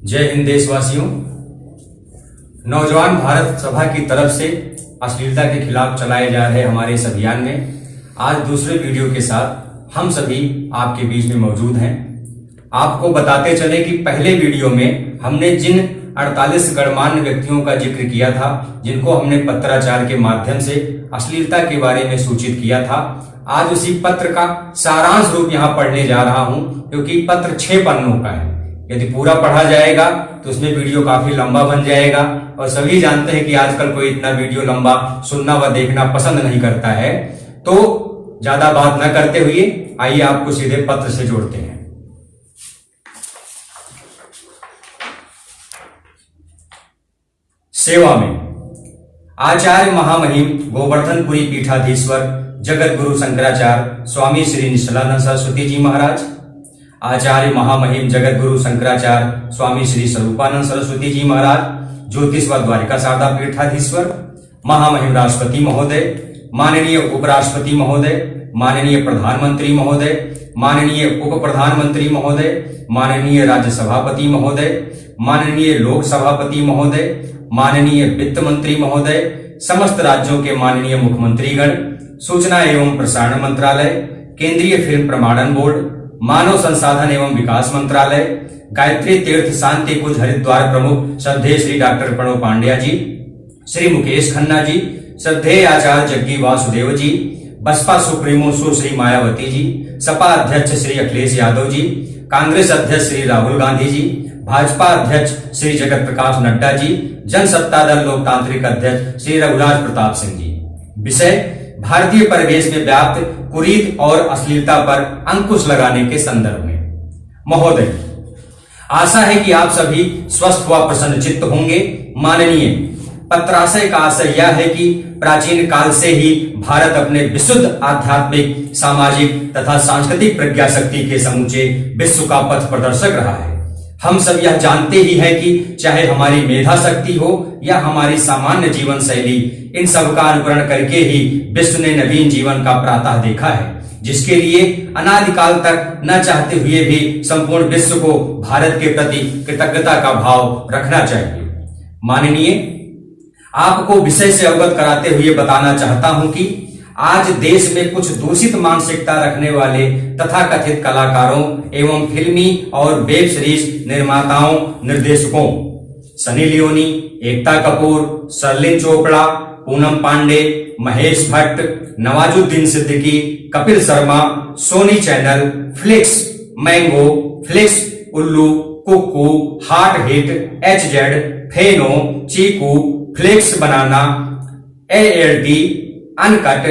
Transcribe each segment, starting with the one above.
जय हिंद देशवासियों। नौजवान भारत सभा की तरफ से अश्लीलता के खिलाफ चलाए जा रहे हमारे इस अभियान में आज दूसरे वीडियो के साथ हम सभी आपके बीच में मौजूद हैं। आपको बताते चले कि पहले वीडियो में हमने जिन 48 गणमान्य व्यक्तियों का जिक्र किया था, जिनको हमने पत्राचार के माध्यम से अश्लीलता के बारे में सूचित किया था, आज उसी पत्र का सारांश रूप यहाँ पढ़ने जा रहा हूं, क्योंकि पत्र 6 पन्नों का है। यदि पूरा पढ़ा जाएगा तो उसमें वीडियो काफी लंबा बन जाएगा, और सभी जानते हैं कि आजकल कोई इतना वीडियो लंबा सुनना व देखना पसंद नहीं करता है। तो ज्यादा बात न करते हुए आइए आपको सीधे पत्र से जोड़ते हैं। सेवा में आचार्य महामहिम गोवर्धनपुरी पीठाधीश्वर जगत गुरु शंकराचार्य स्वामी श्री निश्चलानंद सरस्वती जी महाराज, आचार्य महामहिम जगत गुरु शंकराचार्य स्वामी श्री स्वरूपानंद सरस्वती जी महाराज, ज्योतिष व द्वारिका शारदा पीठाधीश्वर, महामहिम राष्ट्रपति महोदय, माननीय उपराष्ट्रपति महोदय, माननीय प्रधानमंत्री महोदय, माननीय उप प्रधानमंत्री महोदय, माननीय राज्य सभापति महोदय, माननीय लोक सभापति महोदय, माननीय वित्त मंत्री महोदय, समस्त राज्यों के माननीय मुख्यमंत्रीगण, सूचना एवं प्रसारण मंत्रालय, केंद्रीय फिल्म प्रमाणन बोर्ड, मानव संसाधन एवं विकास मंत्रालय, गायत्री तीर्थ शांति कुंज हरिद्वार प्रमुख श्रद्धेय श्री डॉक्टर प्रणव पांड्या जी, श्री मुकेश खन्ना जी, श्रद्धेय आचार्य जग्गी वासुदेव जी, बसपा सुप्रीमो सुश्री मायावती जी, सपा अध्यक्ष श्री अखिलेश यादव जी, कांग्रेस अध्यक्ष श्री राहुल गांधी जी, भाजपा अध्यक्ष श्री जगत प्रकाश नड्डा जी, जनसत्ता दल लोकतांत्रिक अध्यक्ष श्री रघुराज प्रताप सिंह जी। विषय भारतीय परिवेश में व्याप्त कुरीत और अश्लीलता पर अंकुश लगाने के संदर्भ में। महोदय, आशा है कि आप सभी स्वस्थ व प्रसन्नचित्त होंगे। माननीय, पत्राशय का आशय यह है कि प्राचीन काल से ही भारत अपने विशुद्ध आध्यात्मिक, सामाजिक तथा सांस्कृतिक प्रज्ञा शक्ति के समूचे विश्व का पथ प्रदर्शक रहा है। हम सब यह जानते ही हैं कि चाहे हमारी मेधा शक्ति हो या हमारी सामान्य जीवन शैली, इन सब का अनुकरण करके ही विश्व ने नवीन जीवन का प्रातः देखा है, जिसके लिए अनादिकाल तक न चाहते हुए भी संपूर्ण विश्व को भारत के प्रति कृतज्ञता का भाव रखना चाहिए। माननीय, आपको विषय से अवगत कराते हुए बताना चाहता हूं कि आज देश में कुछ दूषित मानसिकता रखने वाले तथा कथित कलाकारों एवं फिल्मी और वेब सीरीज निर्माताओं, निर्देशकों Sunny Leone, Ekta Kapoor, Sherlyn Chopra, Poonam Pandey, Mahesh Bhatt, Nawazuddin Siddiqui, Kapil Sharma, Sony channel, Flix, Mango, Flix, Ullu, Kooku, hot hit, HZ, Feneo, Chiku, Flix banana, ALT, uncut,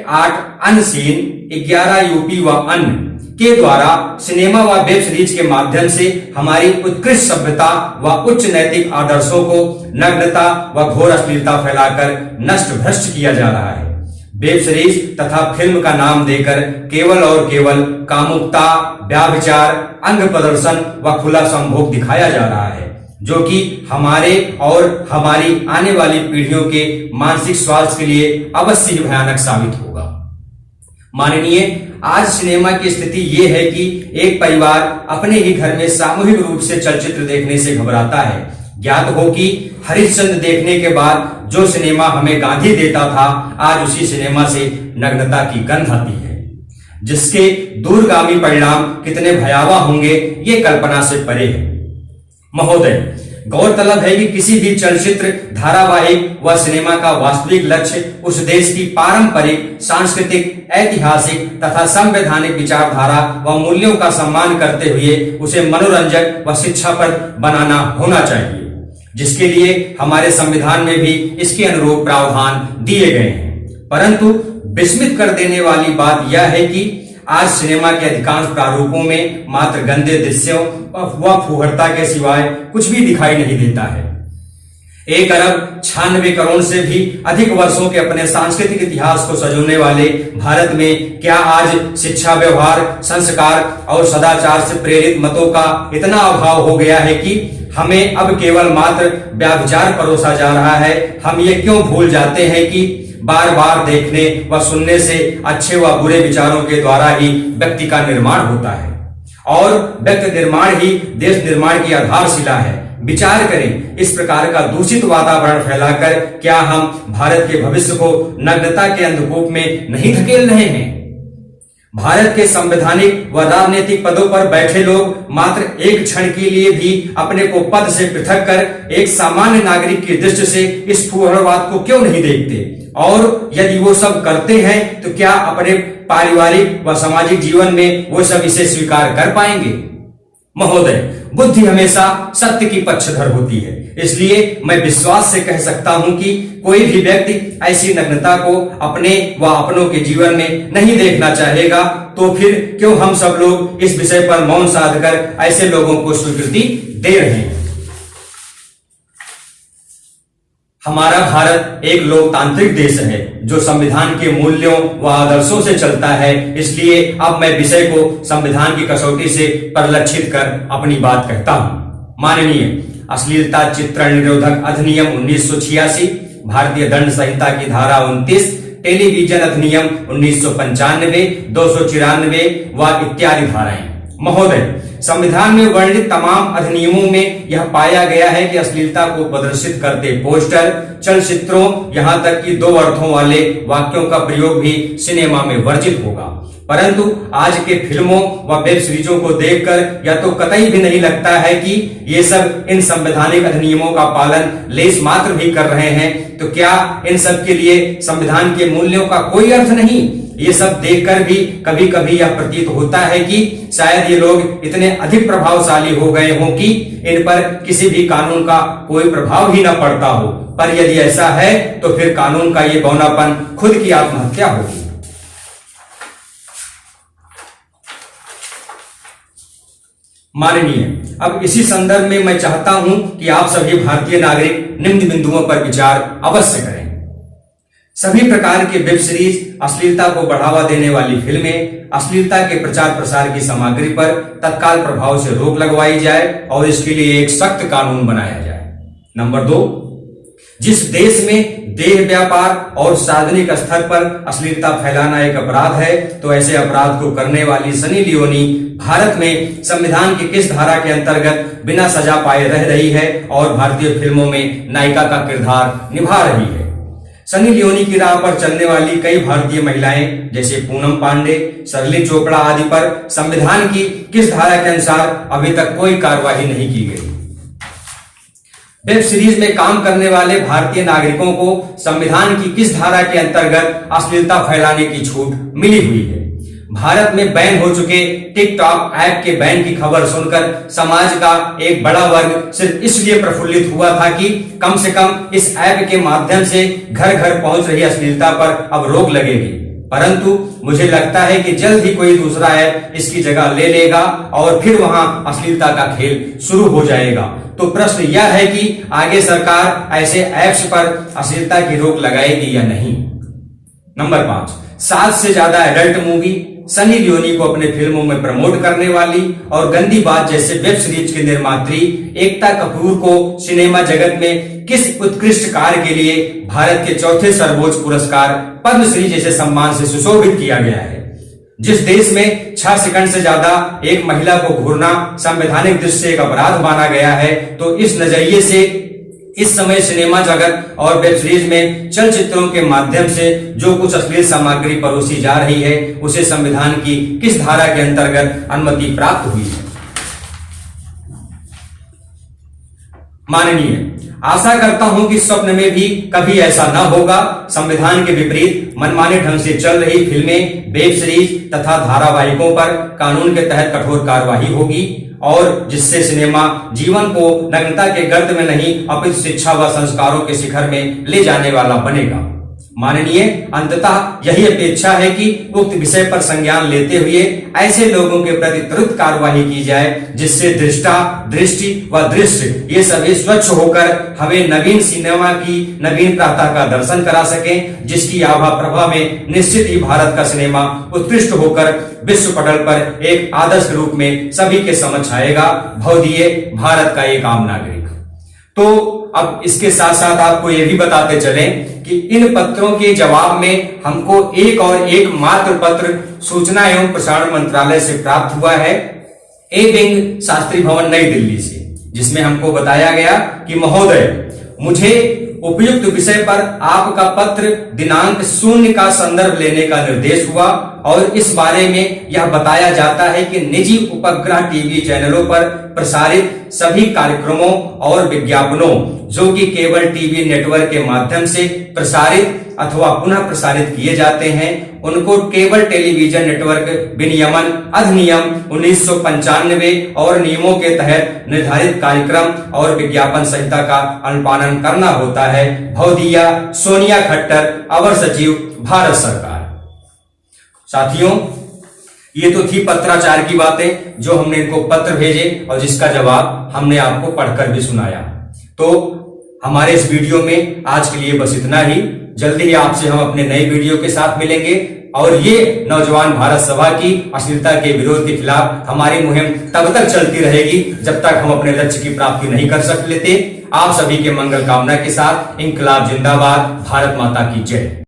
8 unseen, 11 UP व अन्य के द्वारा सिनेमा व वेब सीरीज के माध्यम से हमारी उत्कृष्ट सभ्यता व उच्च नैतिक आदर्शों को नग्नता व घोर अश्लीलता फैलाकर नष्ट भ्रष्ट किया जा रहा है। वेब सीरीज तथा फिल्म का नाम देकर केवल और केवल कामुकता, व्याभिचार, अंग प्रदर्शन व खुला संभोग दिखाया जा रहा है, जो कि हमारे और हमारी आने वाली पीढ़ियों के मानसिक स्वास्थ्य के लिए अवश्य ही भयानक साबित होगा। माननीय, आज सिनेमा की स्थिति ये है कि एक परिवार अपने ही घर में सामूहिक रूप से चलचित्र देखने से घबराता है। ज्ञात हो कि हरिश्चंद्र देखने के बाद जो सिनेमा हमें गांधी देता था, आज उसी सिनेमा से नग्नता की गंध आती है, जिसके दूरगामी परिणाम कितने भयावह होंगे ये कल्पना से परे है। महोदय, गौरतलब है कि किसी भी चलचित्र, धारावाहिक व सिनेमा का वास्तविक लक्ष्य उस देश की पारंपरिक, सांस्कृतिक, ऐतिहासिक तथा संवैधानिक विचारधारा व मूल्यों का सम्मान करते हुए उसे मनोरंजक व शिक्षाप्रद बनाना होना चाहिए, जिसके लिए हमारे संविधान में भी इसके अनुरूप प्रावधान दिए गए हैं। परंतु विस्मित कर देने वाली बात यह है कि आज सिनेमा के अधिकांश प्रारूपों में मात्र गंदे दृश्यों व फुहरता के सिवाय कुछ भी दिखाई नहीं देता है। 1 अरब 96 करोड़ से भी अधिक वर्षों के अपने सांस्कृतिक इतिहास को सजोने वाले भारत में क्या आज शिक्षा, व्यवहार, संस्कार और सदाचार से प्रेरित मतों का इतना अभाव हो गया है कि हमें अब केवल मात्र व्याभिचार परोसा जा रहा है? हम ये क्यों भूल जाते हैं कि बार बार देखने व सुनने से अच्छे व बुरे विचारों के द्वारा ही व्यक्ति का निर्माण होता है और व्यक्ति निर्माण ही देश निर्माण की आधारशिला है। विचार करें, इस प्रकार का दूषित वातावरण फैलाकर क्या हम भारत के भविष्य को नग्नता के अंधकूप में नहीं धकेल रहे हैं? भारत के संवैधानिक व राजनीतिक पदों पर बैठे लोग मात्र एक क्षण के लिए भी अपने को पद से पृथक कर एक सामान्य नागरिक की दृष्टि से इस फूहड़वाद को क्यों नहीं देखते? और यदि वो सब करते हैं तो क्या अपने पारिवारिक व सामाजिक जीवन में वो सब इसे स्वीकार कर पाएंगे? महोदय, बुद्धि हमेशा सत्य की पक्षधर होती है, इसलिए मैं विश्वास से कह सकता हूं कि कोई भी व्यक्ति ऐसी नग्नता को अपने व अपनों के जीवन में नहीं देखना चाहेगा, तो फिर क्यों हम सब लोग इस विषय पर मौन साधकर ऐसे लोगों को स्वीकृति दे रहे हैं? हमारा भारत एक लोकतांत्रिक देश है जो संविधान के मूल्यों व आदर्शों से चलता है। इसलिए अब मैं विषय को संविधान की कसौटी से परिलक्षित कर अपनी बात कहता हूं। माननीय अश्लीलता चित्रण निरोधक अधिनियम 1986, भारतीय दंड संहिता की धारा 29, टेलीविजन अधिनियम 1995, 294 व इत्यादि धाराएं। महोदय, संविधान में वर्णित तमाम अधिनियमों में यह पाया गया है कि अश्लीलता को प्रदर्शित करते पोस्टर, चलचित्रों, यहां तक कि 2 अर्थों वाले वाक्यों का प्रयोग भी सिनेमा में वर्जित होगा। परंतु आज के फिल्मों व वेब सीरीजों को देखकर यह तो कतई भी नहीं लगता है कि ये सब इन संवैधानिक अधिनियमों का पालन लेश मात्र भी कर रहे हैं। तो क्या इन सब के लिए संविधान के मूल्यों का कोई अर्थ नहीं? ये सब देखकर भी कभी कभी यह प्रतीत होता है कि शायद ये लोग इतने अधिक प्रभावशाली हो गए हों कि इन पर किसी भी कानून का कोई प्रभाव ही न पड़ता हो। पर यदि ऐसा है तो फिर कानून का ये बौनापन खुद की आत्महत्या होगी। माननीय, अब इसी संदर्भ में मैं चाहता हूं कि आप सभी भारतीय नागरिक निम्न बिंदुओं पर विचार अवश्य करें। सभी प्रकार के वेब सीरीज, अश्लीलता को बढ़ावा देने वाली फिल्में, अश्लीलता के प्रचार प्रसार की सामग्री पर तत्काल प्रभाव से रोक लगवाई जाए और इसके लिए एक सख्त कानून बनाया जाए। नंबर 2, जिस देश में देह व्यापार और सार्वजनिक स्तर पर अश्लीलता फैलाना एक अपराध है, तो ऐसे अपराध को करने वाली सनी लियोनी भारत में संविधान की किस धारा के अंतर्गत बिना सजा पाए रह रही है और भारतीय फिल्मों में नायिका का किरदार निभा रही है? सनी लियोनी की राह पर चलने वाली कई भारतीय महिलाएं जैसे पूनम पांडे, सरली चोपड़ा आदि पर संविधान की किस धारा के अनुसार अभी तक कोई कार्रवाई नहीं की गई? वेब सीरीज में काम करने वाले भारतीय नागरिकों को संविधान की किस धारा के अंतर्गत अश्लीलता फैलाने की छूट मिली हुई है? भारत में बैन हो चुके टिकटॉक ऐप के बैन की खबर सुनकर समाज का एक बड़ा वर्ग सिर्फ इसलिए प्रफुल्लित हुआ था कि कम से कम इस ऐप के माध्यम से घर घर पहुंच रही अश्लीलता पर अब रोक लगेगी। परंतु मुझे लगता है कि जल्द ही कोई दूसरा ऐप इसकी जगह ले लेगा और फिर वहां अश्लीलता का खेल शुरू हो जाएगा। तो प्रश्न यह है कि आगे सरकार ऐसे ऐप्स पर अश्लीलता की रोक लगाएगी या नहीं? नंबर 5, 7 से ज्यादा एडल्ट मूवी, सनी लियोनी को अपने फिल्मों में प्रमोट करने वाली और गंदी बात जैसे वेब सीरीज की निर्मात्री एकता कपूर को सिनेमा जगत में किस उत्कृष्ट कार्य के लिए भारत के चौथे सर्वोच्च पुरस्कार पद्मश्री जैसे सम्मान से सुशोभित किया गया है? जिस देश में 6 सेकंड से ज्यादा एक महिला को घूरना संवैधानिक दृष्टि से एक अपराध माना गया है, तो इस नजरिए से इस समय सिनेमा जगत और वेब सीरीज में चलचित्रों के माध्यम से जो कुछ अश्लील सामग्री परोसी जा रही है, उसे संविधान की किस धारा के अंतर्गत अनुमति प्राप्त हुई है? माननीय, आशा करता हूं कि स्वप्न में भी कभी ऐसा न होगा। संविधान के विपरीत मनमाने ढंग से चल रही फिल्में, वेब सीरीज तथा धारावाहिकों पर कानून के तहत कठोर कार्यवाही होगी और जिससे सिनेमा जीवन को नग्नता के गर्त में नहीं अपितु शिक्षा व संस्कारों के शिखर में ले जाने वाला बनेगा। माननीय, अंततः यही अपेक्षा है कि उक्त विषय पर संज्ञान लेते हुए ऐसे लोगों के प्रति तुरंत कार्यवाही की जाए जिससे दृष्टा, दृष्टि व दृश्य ये सभी स्वच्छ होकर हमें नवीन सिनेमा की नवीन प्रातः का दर्शन करा सकें, जिसकी आभा प्रभा में निश्चित ही भारत का सिनेमा उत्कृष्ट होकर विश्व पटल पर एक आदर्श रूप में सभी के समक्ष आएगा। भवदीय भारत का एक आम नागरिक। तो अब इसके साथ साथ आपको यह भी बताते चलें कि इन पत्रों के जवाब में हमको एक और एक मात्र पत्र सूचना एवं प्रसारण मंत्रालय से प्राप्त हुआ है। ए विंग शास्त्री भवन नई दिल्ली से, जिसमें हमको बताया गया कि महोदय, मुझे उपयुक्त विषय पर आपका पत्र दिनांक 0 का संदर्भ लेने का निर्देश हुआ और इस बारे में यह बताया जाता है कि निजी उपग्रह टीवी चैनलों पर प्रसारित सभी कार्यक्रमों और विज्ञापनों जो कि केबल टीवी नेटवर्क के माध्यम से प्रसारित अथवा पुनः प्रसारित किए जाते हैं, उनको केबल टेलीविजन नेटवर्क विनियमन अधिनियम 1995 और नियमों के तहत निर्धारित कार्यक्रम और विज्ञापन संहिता का अनुपालन करना होता है। भौदिया सोनिया खट्टर, अवर सचिव, भारत सरकार। साथियों, ये तो थी पत्राचार की बातें जो हमने इनको पत्र भेजे और जिसका जवाब हमने आपको पढ़कर भी सुनाया। तो हमारे इस वीडियो में आज के लिए बस इतना ही। जल्दी ही आपसे हम अपने नए वीडियो के साथ मिलेंगे और ये नौजवान भारत सभा की अश्लीलता के विरोध के खिलाफ हमारी मुहिम तब तक चलती रहेगी जब तक हम अपने लक्ष्य की प्राप्ति नहीं कर लेते। आप सभी के मंगल कामना के साथ इंकलाब जिंदाबाद, भारत माता की जय।